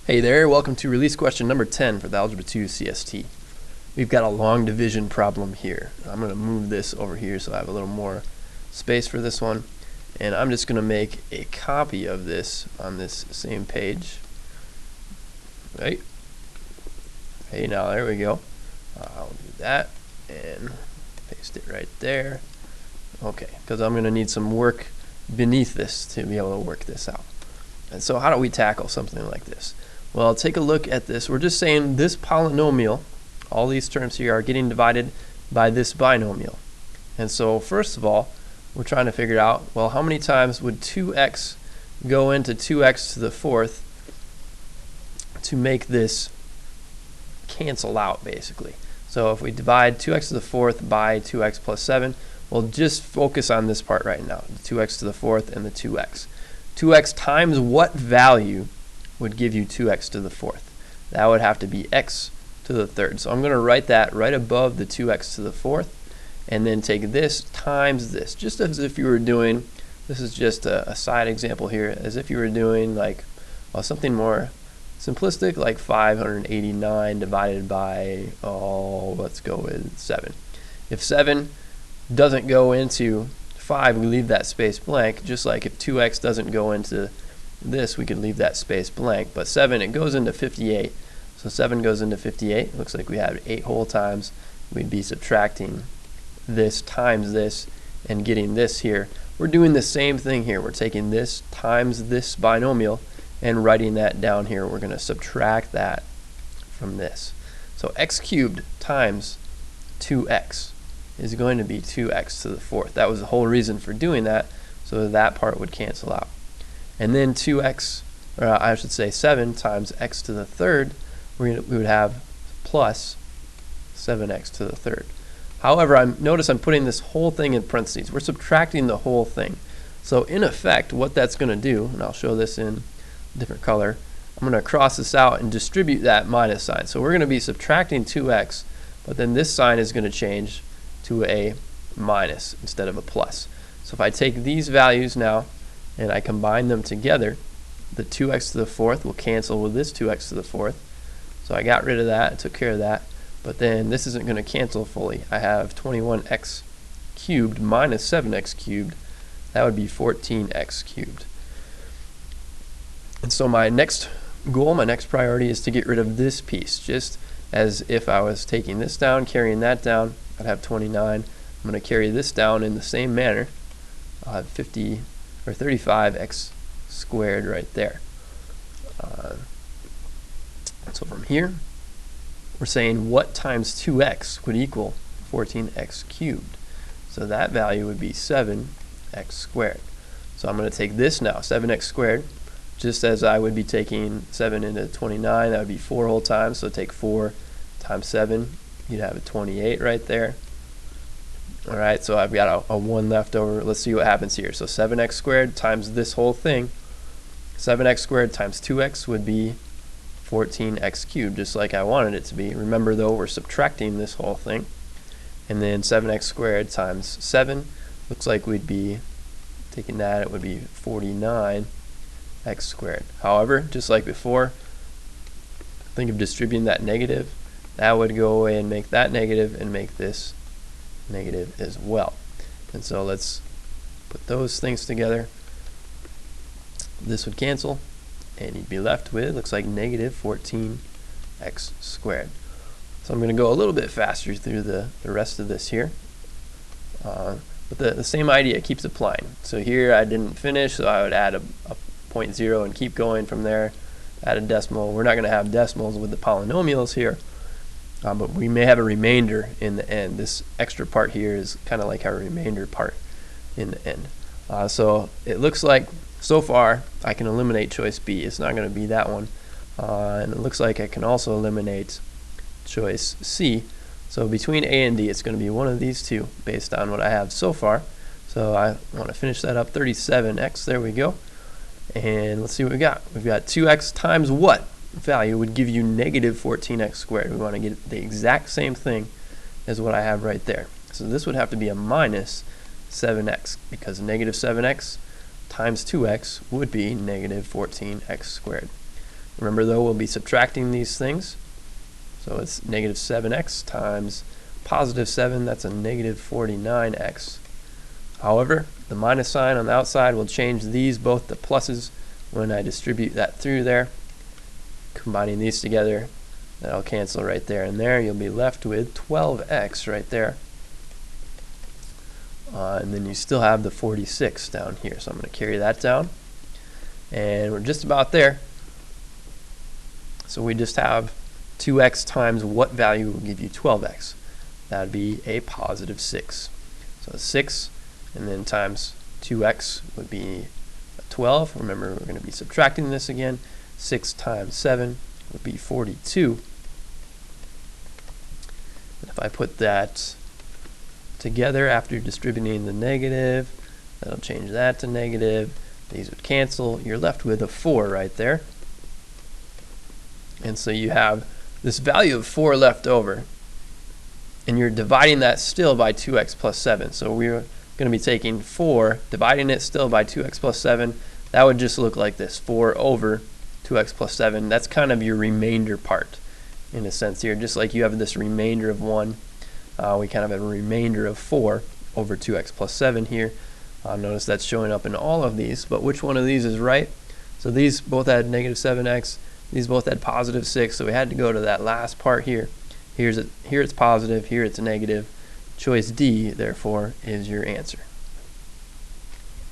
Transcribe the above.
Hey there, welcome to release question number 10 for the Algebra 2 CST. We've got a long division problem here. I'm going to move this over here so I have a little more space for this one. And I'm just going to make a copy of this on this same page. Right? Okay, now there we go. I'll do that and paste it right there. Okay, because I'm going to need some work beneath this to be able to work this out. And so how do we tackle something like this? Well, take a look at this. We're just saying this polynomial, all these terms here are getting divided by this binomial. And so first of all, we're trying to figure out, well, how many times would 2x go into 2x to the fourth to make this cancel out, basically. So if we divide 2x to the fourth by 2x plus 7, we'll just focus on this part right now, the 2x to the fourth and the 2x. 2x times what value would give you 2x to the fourth? That would have to be x to the third. So I'm going to write that right above the 2x to the fourth, and then take this times this, just as if you were doing, this is just a side example here, as if you were doing like, well, something more simplistic, like 589 divided by, let's go with 7. If 7 doesn't go into 5, we leave that space blank, just like if 2x doesn't go into this, we could leave that space blank. But 7, it goes into 58. So 7 goes into 58. Looks like we have 8 whole times. We'd be subtracting this times this and getting this here. We're doing the same thing here. We're taking this times this binomial and writing that down here. We're going to subtract that from this. So x cubed times 2x is going to be 2x to the fourth. That was the whole reason for doing that, so that part would cancel out. And then 2x, or I should say 7 times x to the third, we would have plus 7x to the third. However, notice I'm putting this whole thing in parentheses. We're subtracting the whole thing. So in effect, what that's going to do, and I'll show this in a different color, I'm going to cross this out and distribute that minus sign. So we're going to be subtracting 2x, but then this sign is going to change to a minus instead of a plus. So if I take these values now and I combine them together, the 2x to the fourth will cancel with this 2x to the fourth. So I got rid of that, I took care of that. But then this isn't going to cancel fully. I have 21x cubed minus 7x cubed. That would be 14x cubed. And so my next goal, my next priority is to get rid of this piece. Just as if I was taking this down, carrying that down, I'd have 29. I'm going to carry this down in the same manner. I'll have 50 or 35x squared right there. So from here, we're saying what times 2x would equal 14x cubed. So that value would be 7x squared. So I'm going to take this now, 7x squared, just as I would be taking 7 into 29, that would be 4 whole times. So take 4 times 7, you'd have a 28 right there. Alright, so I've got a 1 left over. Let's see what happens here. So 7x squared times this whole thing. 7x squared times 2x would be 14x cubed, just like I wanted it to be. Remember though, we're subtracting this whole thing. And then 7x squared times 7, looks like we'd be taking that, it would be 49x squared. However, just like before, think of distributing that negative. That would go away and make that negative and make this negative as well. And so let's put those things together. This would cancel, and you'd be left with, looks like negative 14x squared. So I'm going to go a little bit faster through the rest of this here. But the same idea keeps applying. So here I didn't finish, so I would add a 0.0 and keep going from there. Add a decimal. We're not going to have decimals with the polynomials here. But we may have a remainder in the end. This extra part here is kind of like our remainder part in the end. So it looks like so far I can eliminate choice B. It's not going to be that one. And it looks like I can also eliminate choice C. So between A and D, it's going to be one of these two based on what I have so far. So I want to finish that up. 37x, there we go. And let's see what we got. We've got 2x times what value would give you negative 14x squared. We want to get the exact same thing as what I have right there. So this would have to be a minus 7x, because negative 7x times 2x would be negative 14x squared. Remember though, we'll be subtracting these things. So it's negative 7x times positive 7, that's a negative 49x. However, the minus sign on the outside will change these both to pluses when I distribute that through there. Combining these together, that'll cancel right there and there. You'll be left with 12x right there. And then you still have the 46 down here. So I'm going to carry that down. And we're just about there. So we just have 2x times what value will give you 12x? That would be a positive 6. So 6 and then times 2x would be 12. Remember, we're going to be subtracting this again. 6 times 7 would be 42. And if I put that together after distributing the negative, that'll change that to negative. These would cancel. You're left with a 4 right there. And so you have this value of 4 left over. And you're dividing that still by 2x plus 7. So we're going to be taking 4, dividing it still by 2x plus 7. That would just look like this, 4 over 2x plus 7. That's kind of your remainder part in a sense here. Just like you have this remainder of 1, we kind of have a remainder of 4 over 2x plus 7 here. Notice that's showing up in all of these, but which one of these is right? So these both had negative 7x, these both had positive 6, so we had to go to that last part here. Here it's positive, here it's negative. Choice D, therefore, is your answer.